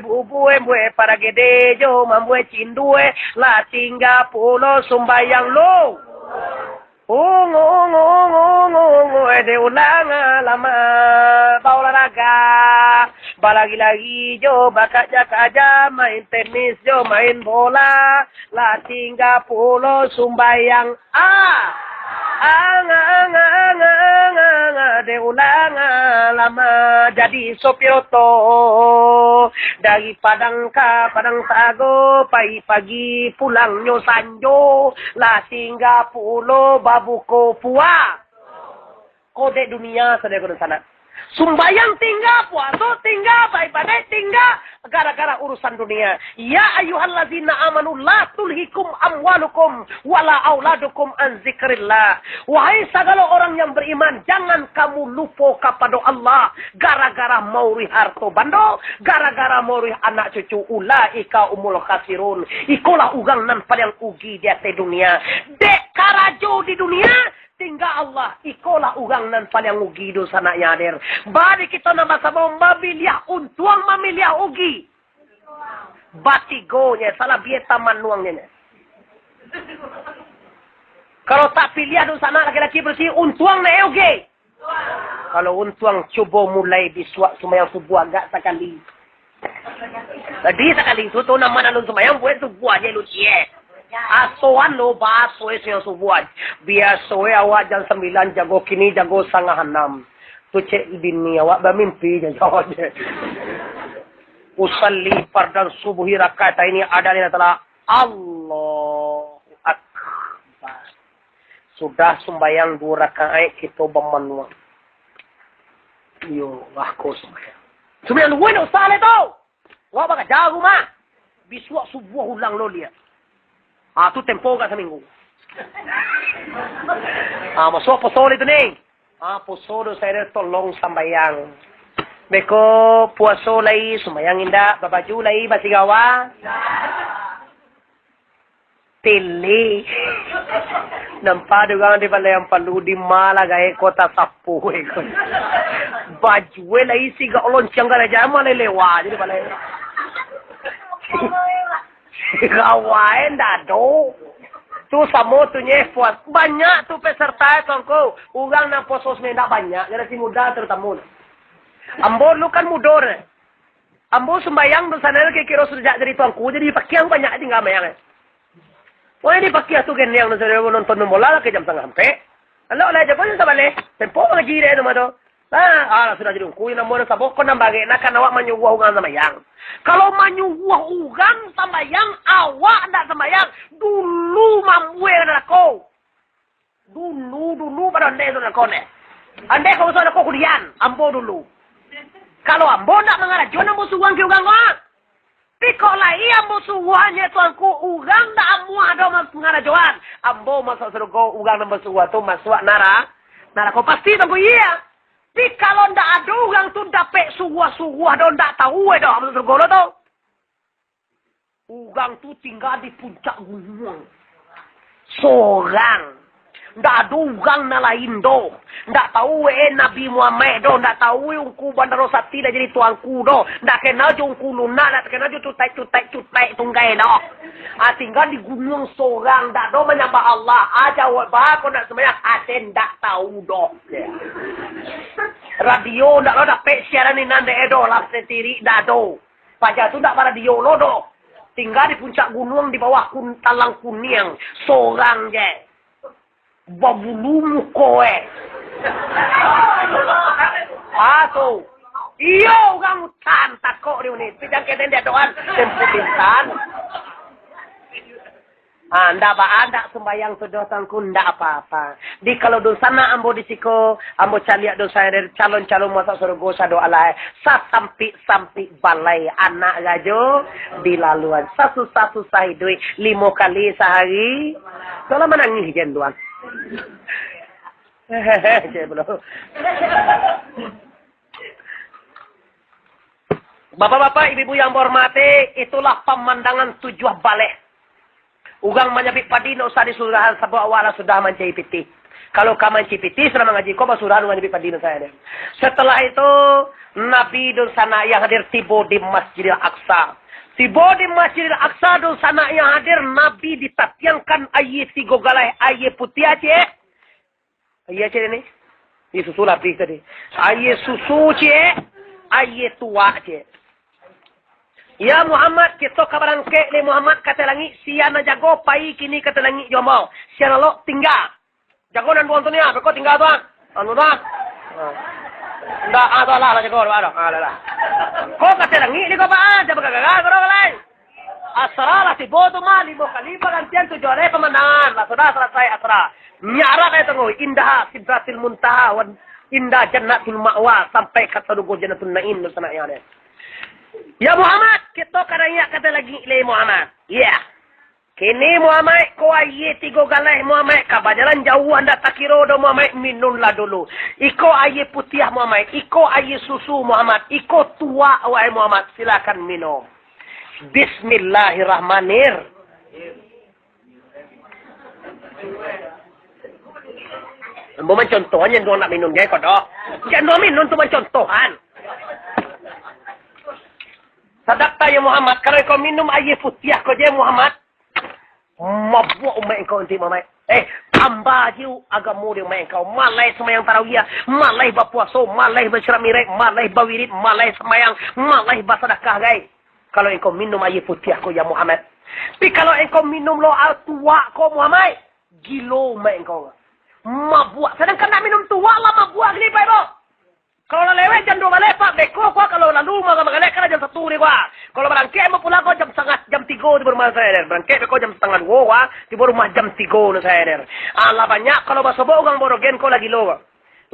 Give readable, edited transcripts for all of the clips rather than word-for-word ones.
bubue mbue para gedejo mambue cindue la tingga pulo sumbayang lo. De ulang lama olahraga balagi-lagi jo bakat aja main tenis jo main bola la tingga pulo sumbayang de ulang lama jadi sopir oto dari Padang ke Padang Sago pagi-pagi pulang nyo sanjo la tingga pulo babuko pua kode dunia sedaya kode sana sumbayang tinggal puasa tinggal baik-baik tinggal gara-gara urusan dunia. Ya ayyuhallazina amanu la tulhikum amwalukum wala auladukum an zikrillah. Wahai segala orang yang beriman, jangan kamu lupa kepada Allah gara-gara mauri harto bando, gara-gara mauri anak cucu. Ulaika umul khasirun. Ikolah ugang nan paling ugi di atas dunia. Dek karajo di dunia tinggal Allah, ikolah ugang nan paling ugi dosa nak yadir. Bari kita nama sama mamiliah untuang mamiliah ugi. Batigonya, salah bieta manuangnya. Kalau tak pilih dosa nak laki-laki bersih, untuang na ugi. Kalau untuang coba mulai disuak semayang subuh agak sekali. Tadi sekali itu tu nama nalun semayang buat subuh aja lu cie. Asoan lo baso yang subuh. Biasa awak jam 9 jago kini jago 5:30. Tu cek bini awak bermimpi je jawab je. Usalli fardan subuhi rakaat ini ada di antara Allahu Akbar. Sudah sembahyang 2 rakaat kita bermanuang. Yo, aku sembahyang. Sembahyang 2 nak salah tu. Wah bakal jago mah. Biswa subuh ulang lo lihat. Tu tempo ka sa minggu. Masuk posol itu nih. Posol saya tolong sambayang. Beko puaso lagi sumayang indah, babaju lagi basigawa. Tili. Nampak juga di balai yang perlu di malah gaya kota sapu. Baju lagi si gak lonceng kan aja malah lewat jadi balai. Kawain dado. Tu samo tu nyefot. Banyak tu peserta tongko. Ugang na posos nenda banyak. Generasi muda terutama. Ambo lu kan mudor. Ambo sembayang tu sana ke kira sudah jadi tuangku. Jadi pakai banyak tinggal mayang. Wah ini pakai tu kan yang nonton bola ke jam 3:30. Allah lah jago sa bale. Tempo lagi dia tu mado. Sudah jadi ungku yang namanya sabok ko nang bagay na kanawak manyuwah ugang samayang. Kalau manyuwah ugang samayang, awak ndak samayang. Dulu mamwe na ko. Dulu pada ande na ko ne. Ande ko sa ko kudian, ambo dulu. Kalau ambo ndak mangarajo na mo suwang ke ugang ko. Piko lai ambo suwanya tuanku ugang ndak amu ado mas ngarajoan. Ambo masuk surga ugang na suwa tu masuk nara ko pasti tu iya. Tapi kalau ndak ada orang tu dapat suah-suah dan ndak tahu dah apa surga tu. Orang tu tinggal di puncak gunung. Seorang. Ndak ada orang na lain do. Ndak tahu Nabi Muhammad do. Ndak tahu ungku Bandar Sati dah jadi tuanku do. Ndak kenal je ungku Luna. Ndak kenal je tutai tunggai do. Tinggal di gunung seorang. Ndak do menyembah Allah. Jawab aku nak semayang. Ndak tahu do. Radio ndak lo dapat siaran ni nande edo lah sendiri dado. Pajak tu ndak pada radio lo do. Tinggal di puncak gunung di bawah talang kuning seorang je. Babulu mukoe. Tu. Iyo orang hutan takok dia ni. Tidak kena dia doan tempo pintan. Ndak sembayang tu dosanku ndak apa-apa. Di kalau dosa na ambo di siko, ambo caliak dosa dari calon-calon masuk surga sado alai. Sampai balai anak gajo dilaluan. Satu sahidui 5 kali sehari. Kalau menangis jen doang. Bapak-bapak, ibu-ibu yang hormati, itulah pemandangan tujuh balik. Ugang menyabik padi no usah disurahan sebab awala sudah mencai piti. Kalau kamu cipiti selama ngaji kau basuran ngaji padina saya. Setelah itu Nabi dan sana yang hadir tiba di Masjidil Aqsa. Tiba di Masjidil Aqsa dan sana yang hadir Nabi ditatiangkan ayat tiga galai ayat putih aja. Ayat aja ni. Ini susu lapis tadi. Ayat susu aja. Ayat tua aja. Ya Muhammad, kita kabaran ke ni Muhammad kata langi, siana jago pai kini kata langi jomau. Siana lo tinggal. Jago nan buang tu ni, beko tinggal tuan. Anu tuan. Ndak ada lah jago, ada. Lah. Kau kata langi ni kau apa? Jangan gagal kau lain. Asra lah si bodoh mali, mau kali gantian tu jore pemandangan. Lah sudah selesai asra. Nyara kaya tunggu, indah sidratil muntaha, indah jannatul ma'wa sampai kata dugo jannatul naim dan sana yang ada. Ya Muhammad, kita karaya kata lagi le Muhammad. Ya. Kini Muhammad, kau ayat tiga galai Muhammad. Kabajaran jauh anda tak kira dah Muhammad, minumlah dulu. Iko ayat putih Muhammad. Iko ayat susu Muhammad. Iko tua wahai Muhammad. Silakan minum. Bismillahirrahmanirrahim. Mau mencontohan yang dua nak minum dia kau dah. Jangan minum tu mencontohan. Sadaqta ya Muhammad, kalau kau minum air putih kau je Muhammad, mabuk umat kau nanti Muhammad. Tambah je agamu dia umat kau. Malai semayang tarawih, malai berpuasa, malai bersyiramirek, malai berwirid, malai semayang, malai bersedekah guys. Kalau engkau minum air putih kau ya Muhammad. Tapi kalau engkau minum lo tua kau Muhammad, gilo umat kau. Mabuk. Sedangkan nak minum tua lah mabuk gini baik bro. Kalau lewat jam 2 balik pak, beko kau kalau lalu mau magalek kan jam 1 ni kau. Kalau berangkat mau pulang kau jam 2:30 jam 3 di rumah saya der. Berangkat beko jam 2:30 kau di rumah jam 3 ni saya der. Allah banyak kalau basobo orang borogen kau lagi lo.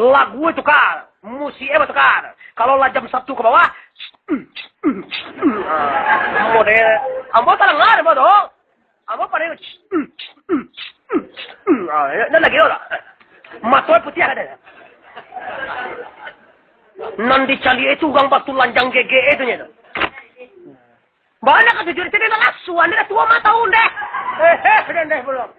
Lagu itu kan, musik itu kan. Kalau lah jam 1 ke bawah, model, ambo talangar bodoh. Ambo pada nak lagi lo lah. Matoi putih ada. Nanti cali itu gang batu lanjang GG itu nya. Banyak ketujuan itu dia lasuan dia tua mah tahun deh. Deh belum.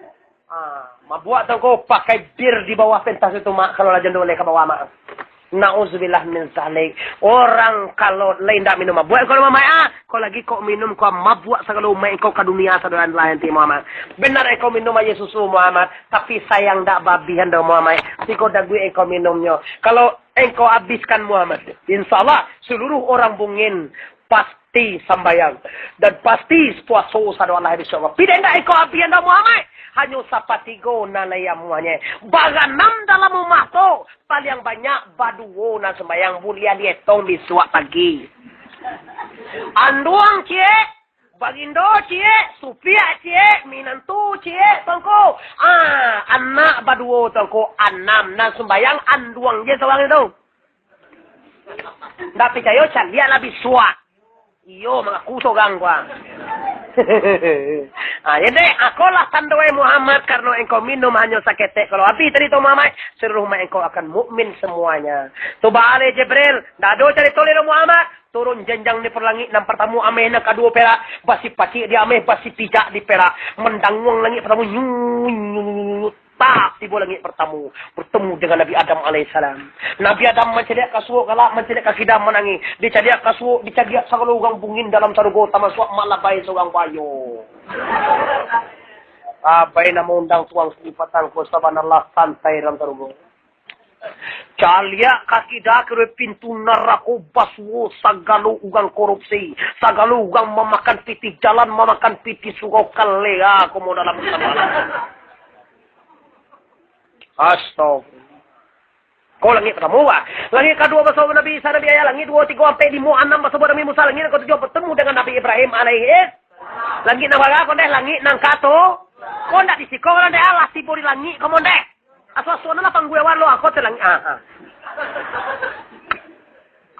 Mabuat tau kau pakai bir di bawah pentas itu mak kalau lajan boleh ke bawah mak. Nauzubillah min zalik. Orang kalau lain tak minum mabuk kalau mama kau lagi kau minum kau mabuk segala umai kau ke dunia saudara lain ti Muhammad. Benar kau minum aja susu Muhammad, tapi sayang tak babihan dah Muhammad. Si kau dah gue kau minumnya. Kalau engkau habiskan Muhammad, insyaallah seluruh orang bungin pasti sambayang dan pasti puasa saudara Allah insyaallah. Tidak nak engkau habiskan dah Muhammad. Hanya sapatigo na layamuannya. Baganam dalam rumah tu. Paling banyak baduo na sembayang bulian dietong di suak pagi. Anduang cie. Bagindo cie. Supia cie. Minantu cie. Tongko. Anak baduo tongko. Anam na sembayang anduang je sewang itu. Ndak percaya calia lebih suak. Iyo mengaku sogang gua. Jadi aku lah tandai Muhammad karena engkau minum hanya sakete. Kalau api tadi tu Muhammad, seluruh umat engkau akan mukmin semuanya. Tu balik Jibril, dado cari tolong Muhammad, turun jenjang di perlangit dan pertama ameh nak kedua perak, basi pacik di ameh, basi pijak di perak, mendanguang langit pertama tak tiba langit pertama bertemu dengan Nabi Adam alaihissalam. Nabi Adam mencediak kasuk galak mencediak kakidam menangi. Dicediak kasuk, dicediak segala orang bungin dalam sarugo tamasuk malabai seorang bayo. Abai nama undang tuang sifatan ko subhanallah santai dalam sarugo. Calia kaki dah ke pintu neraka baswo sagalo ugang korupsi, sagalo ugang memakan piti jalan, memakan piti sugau kalea komo dalam sabana. Astagfirullah. Kau langit pertama wah. Langit kedua bersama Nabi Isa Nabi Ayah. Langit 2, 3, 4, 5, 6 bersama Nabi Musa. Langit yang ketujuh bertemu dengan Nabi Ibrahim alaihi. Langit nang baga kau deh langit nang kato. Kau ndak disikong lah deh Allah tiba di langit kau deh. Asal-asalnya lah pangguewan lo aku terlangit.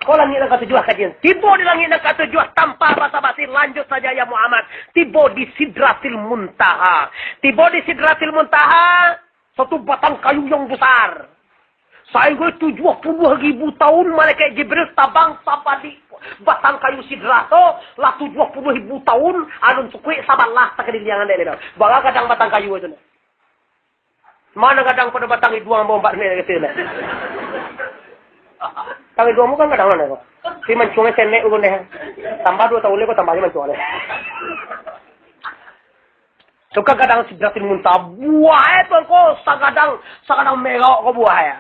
Kau langit nang ketujuh kajian. Tiba di langit nang ketujuh tanpa basa-basi lanjut saja ya Muhammad. Tiba di Sidratil Muntaha. Tiba di Sidratil Muntaha. Satu batang kayu yang besar. Sehingga 70.000 tahun malaikat Jibril tabang sampai di batang kayu sidrato. Lah 70.000 tahun. Alun sukui sabarlah tak kediliangan dia. Baga kadang batang kayu itu. Mana kadang pada batang iduang bomba ni kecil. Tang iduang mu kan kadang mana kok. Si mancungnya senek ulun deh. Tambah 2 tahun lagi tambah mancung deh. Suka kadang Sidratil Muntaha buah itu kok kadang merah kok buah ya.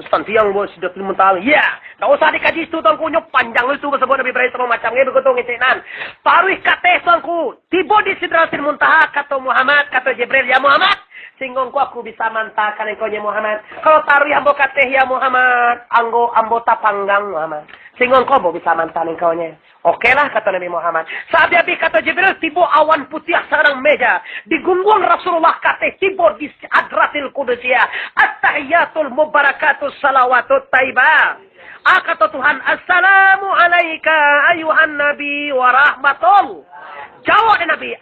Santiang buat Sidratil Muntaha. Ya, tak usah dikaji itu tuanku nyok panjang itu sebab Nabi Ibrahim sama macamnya begitu ngecenan. Taruh kata tuanku, tiba di Sidratil Muntaha kata Muhammad, kata Jibril, ya Muhammad, singgungku aku bisa mantakan engkau ya Muhammad. Kalau taruh ambo kata ya Muhammad, ambo tapanggang Muhammad. Singgungku bo bisa mantan engkau nya. Oke lah kata Nabi Muhammad. Saat dia kata Jibril, tiba awan putih sarang meja. Di gunggung Rasulullah kata tiba di Adratil Qudusiyah. At-tahiyatul mubarakatus salawatut taibah. Kata Tuhan, Assalamu alaika ayuhan Nabi wa rahmatul. Jawab Nabi.